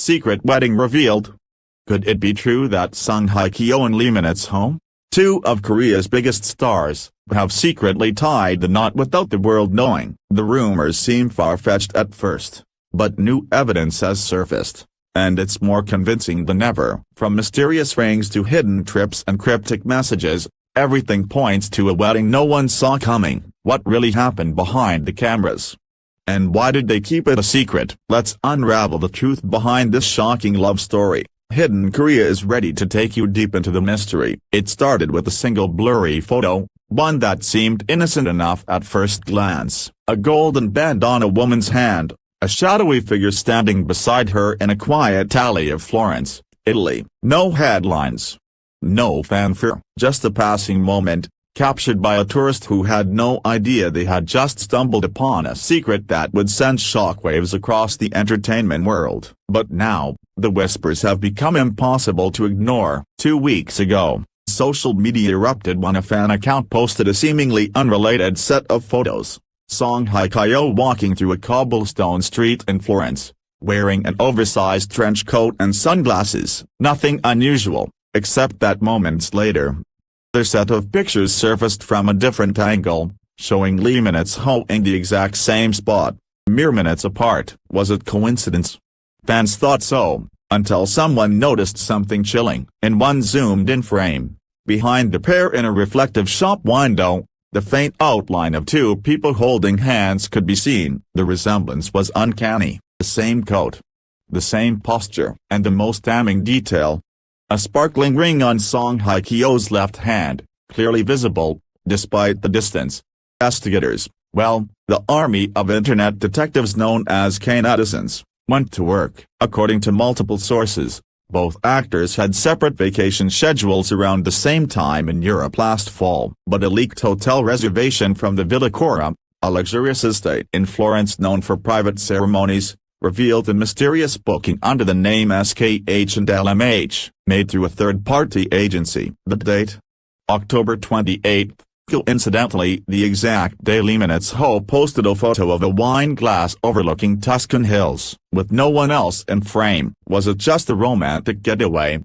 Secret wedding revealed. Could it be true that Sung Hye Kyo and Lee Min-it's home, two of Korea's biggest stars, have secretly tied the knot without the world knowing? The rumors seem far-fetched at first, but new evidence has surfaced, and it's more convincing than ever. From mysterious rings to hidden trips and cryptic messages, everything points to a wedding no one saw coming. What really happened behind the cameras? And why did they keep it a secret? Let's unravel the truth behind this shocking love story. Hidden Korea is ready to take you deep into the mystery. It started with a single blurry photo, one that seemed innocent enough at first glance. A golden band on a woman's hand, a shadowy figure standing beside her in a quiet alley of Florence, Italy. No headlines. No fanfare. Just a passing moment, captured by a tourist who had no idea they had just stumbled upon a secret that would send shockwaves across the entertainment world. But now, the whispers have become impossible to ignore. 2 weeks ago, social media erupted when a fan account posted a seemingly unrelated set of photos. Sung Hye Kyo walking through a cobblestone street in Florence, wearing an oversized trench coat and sunglasses. Nothing unusual, except that moments later, their set of pictures surfaced from a different angle, showing Lee Min-it's home in the exact same spot, mere minutes apart. Was it coincidence? Fans thought so, until someone noticed something chilling. In one zoomed-in frame, behind the pair in a reflective shop window, the faint outline of two people holding hands could be seen. The resemblance was uncanny. The same coat, the same posture, and the most damning detail, a sparkling ring on Sung Hye Kyo's left hand, clearly visible, despite the distance. Investigators, the army of internet detectives known as K-netizens, went to work. According to multiple sources, both actors had separate vacation schedules around the same time in Europe last fall. But a leaked hotel reservation from the Villa Cora, a luxurious estate in Florence known for private ceremonies, revealed a mysterious booking under the name SKH&LMH, made through a third-party agency. The date? October 28. Coincidentally, the exact day Lee Min-it's home posted a photo of a wine glass overlooking Tuscan hills, with no one else in frame. Was it just a romantic getaway?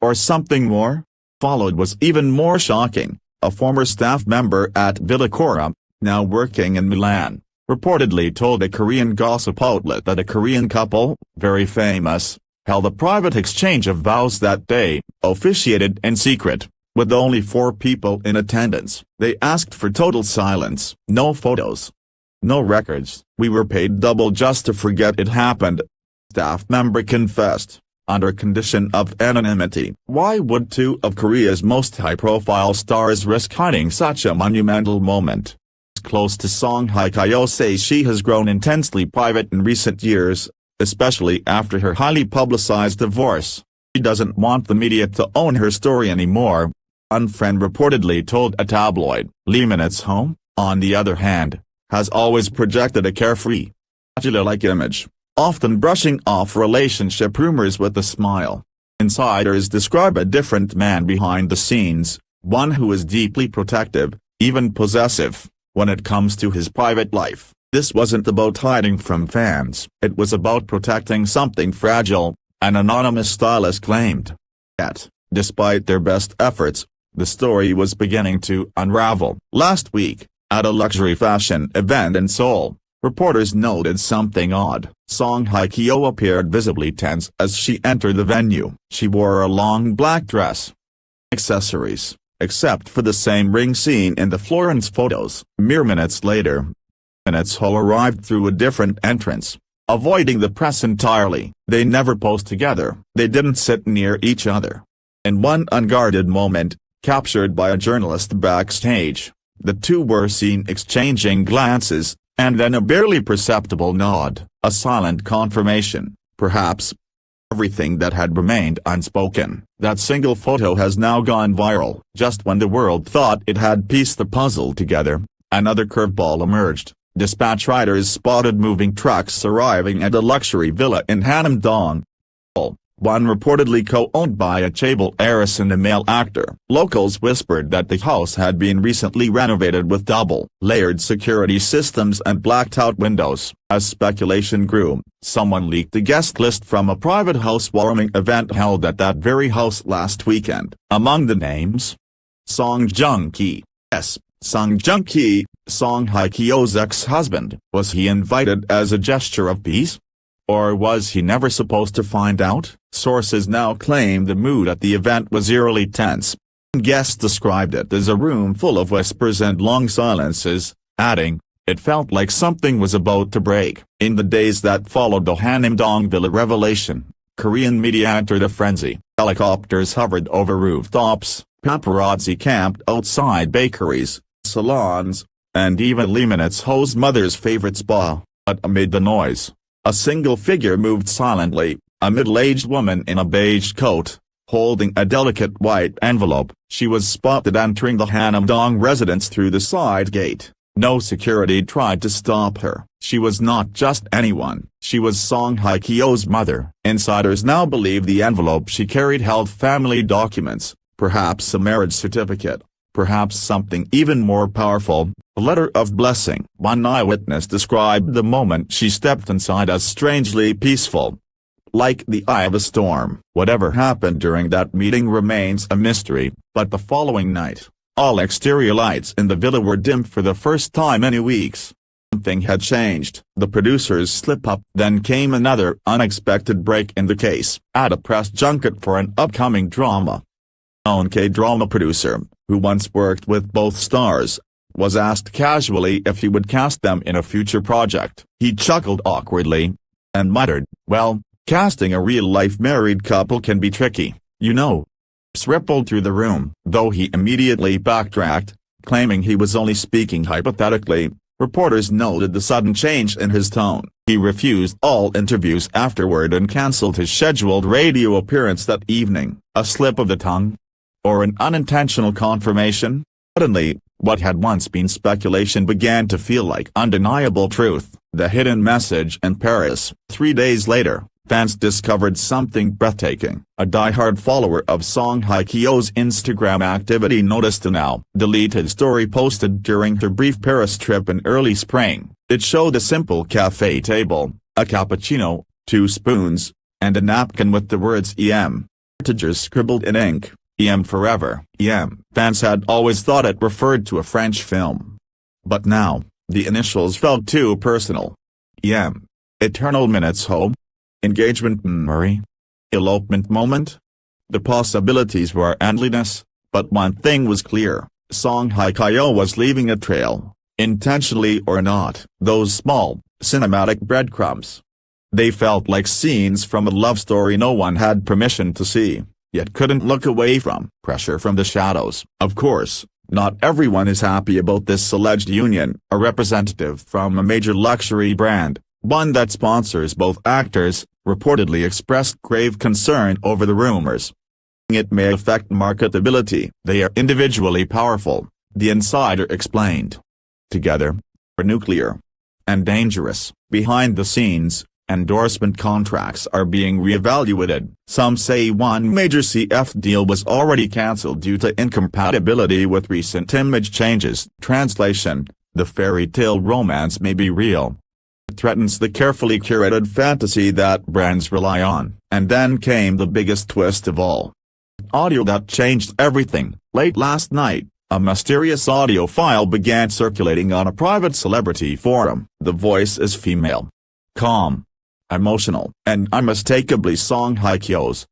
Or something more? Followed was even more shocking. A former staff member at Villa Cora, now working in Milan, reportedly told a Korean gossip outlet that a Korean couple, very famous, held a private exchange of vows that day, officiated in secret, with only 4 people in attendance. They asked for total silence. No photos. No records. We were paid double just to forget it happened. Staff member confessed, under condition of anonymity. Why would 2 of Korea's most high-profile stars risk hiding such a monumental moment? Close to Sung Hye Kyo says she has grown intensely private in recent years, especially after her highly publicized divorce. She doesn't want the media to own her story anymore, one friend reportedly told a tabloid. Lee Min-it's home, on the other hand, has always projected a carefree, bachelor-like image, often brushing off relationship rumors with a smile. Insiders describe a different man behind the scenes, one who is deeply protective, even possessive, when it comes to his private life. This wasn't about hiding from fans. It was about protecting something fragile, an anonymous stylist claimed. Yet, despite their best efforts, the story was beginning to unravel. Last week, at a luxury fashion event in Seoul, reporters noted something odd. Sung Hye Kyo appeared visibly tense as she entered the venue. She wore a long black dress. Accessories, except for the same ring seen in the Florence photos. Mere minutes later, Min-it's home arrived through a different entrance, avoiding the press entirely. They never posed together. They didn't sit near each other. In one unguarded moment, captured by a journalist backstage, the two were seen exchanging glances, and then a barely perceptible nod, a silent confirmation, perhaps, everything that had remained unspoken. That single photo has now gone viral. Just when the world thought it had pieced the puzzle together, another curveball emerged. Dispatch riders spotted moving trucks arriving at a luxury villa in Hannam-dong, one reportedly co-owned by a cable heiress and a male actor. Locals whispered that the house had been recently renovated with double-layered security systems and blacked-out windows. As speculation grew, someone leaked the guest list from a private housewarming event held at that very house last weekend. Among the names, Song Joong-ki. Yes, Song Joong-ki, Song Hye Kyo's ex-husband. Was he invited as a gesture of peace? Or was he never supposed to find out? Sources now claim the mood at the event was eerily tense. Guests described it as a room full of whispers and long silences, adding, "It felt like something was about to break." In the days that followed the Hannam-dong villa revelation, Korean media entered a frenzy. Helicopters hovered over rooftops, paparazzi camped outside bakeries, salons, and even Lee Min-ho's mother's favorite spa. But amid the noise, a single figure moved silently, a middle-aged woman in a beige coat, holding a delicate white envelope. She was spotted entering the Hannam-dong residence through the side gate. No security tried to stop her. She was not just anyone. She was Song Hye Kyo's mother. Insiders now believe the envelope she carried held family documents, perhaps a marriage certificate, perhaps something even more powerful, a letter of blessing. One eyewitness described the moment she stepped inside as strangely peaceful, like the eye of a storm. Whatever happened during that meeting remains a mystery, but the following night, all exterior lights in the villa were dimmed for the first time in weeks. Something had changed. The producers slip-up. Then came another unexpected break in the case. At a press junket for an upcoming drama, a K-drama producer, who once worked with both stars, was asked casually if he would cast them in a future project. He chuckled awkwardly and muttered, "Well, casting a real-life married couple can be tricky, you know." Rippled through the room. Though he immediately backtracked, claiming he was only speaking hypothetically, reporters noted the sudden change in his tone. He refused all interviews afterward and cancelled his scheduled radio appearance that evening. A slip of the tongue? Or an unintentional confirmation? Suddenly, what had once been speculation began to feel like undeniable truth. The hidden message in Paris. 3 days later, fans discovered something breathtaking. A die-hard follower of Song Hye Kyo's Instagram activity noticed a now-deleted story posted during her brief Paris trip in early spring. It showed a simple cafe table, a cappuccino, 2 spoons, and a napkin with the words "EM" Teenagers scribbled in ink. "EM forever." EM. Fans had always thought it referred to a French film. But now, the initials felt too personal. EM. Eternal Minutes Home? Engagement memory? Elopement moment? The possibilities were endless, but one thing was clear: Song Hye Kyo was leaving a trail, intentionally or not. Those small, cinematic breadcrumbs. They felt like scenes from a love story no one had permission to see, yet couldn't look away from. Pressure from the shadows. Of course, not everyone is happy about this alleged union. A representative from a major luxury brand, one that sponsors both actors, reportedly expressed grave concern over the rumors. It may affect marketability. They are individually powerful, the insider explained. Together, they're nuclear and dangerous. Behind the scenes, endorsement contracts are being reevaluated. Some say one major CF deal was already cancelled due to incompatibility with recent image changes. Translation: the fairy tale romance may be real. It threatens the carefully curated fantasy that brands rely on. And then came the biggest twist of all. Audio that changed everything. Late last night, a mysterious audio file began circulating on a private celebrity forum. The voice is female, calm, emotional, and unmistakably Song Hye Kyo's.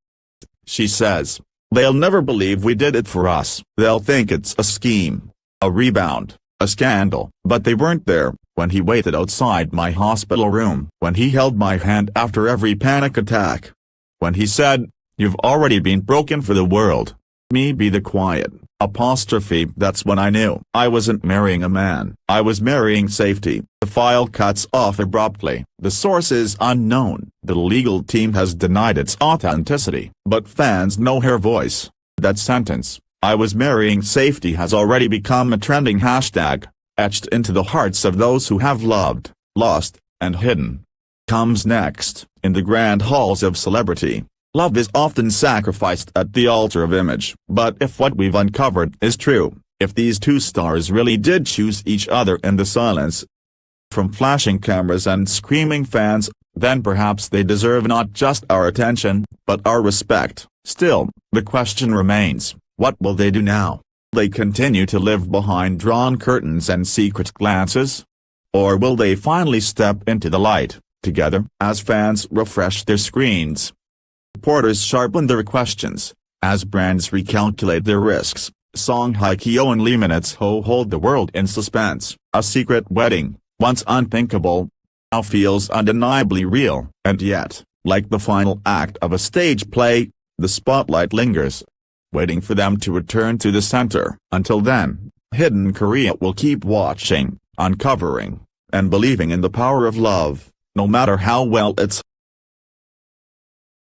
She says, "They'll never believe we did it for us. They'll think it's a scheme, a rebound, a scandal." But they weren't there. When he waited outside my hospital room. When he held my hand after every panic attack. When he said, "You've already been broken for the world. Me be the quiet apostrophe." That's when I knew. I wasn't marrying a man. I was marrying safety. The file cuts off abruptly. The source is unknown. The legal team has denied its authenticity. But fans know her voice. That sentence, "I was marrying safety," has already become a trending hashtag, etched into the hearts of those who have loved, lost, and hidden. Comes next. In the grand halls of celebrity, Love is often sacrificed at the altar of image. But if what we've uncovered is true, if these two stars really did choose each other in the silence, from flashing cameras and screaming fans, then perhaps they deserve not just our attention, but our respect. Still, the question remains, what will they do now? Will they continue to live behind drawn curtains and secret glances? Or will they finally step into the light, together? As fans refresh their screens, reporters sharpen their questions. As brands recalculate their risks, Song Hye Kyo and Lee Min-ho hold the world in suspense. A secret wedding, once unthinkable, now feels undeniably real. And yet, like the final act of a stage play, the spotlight lingers, waiting for them to return to the center. Until then, Hidden Korea will keep watching, uncovering, and believing in the power of love, no matter how well it's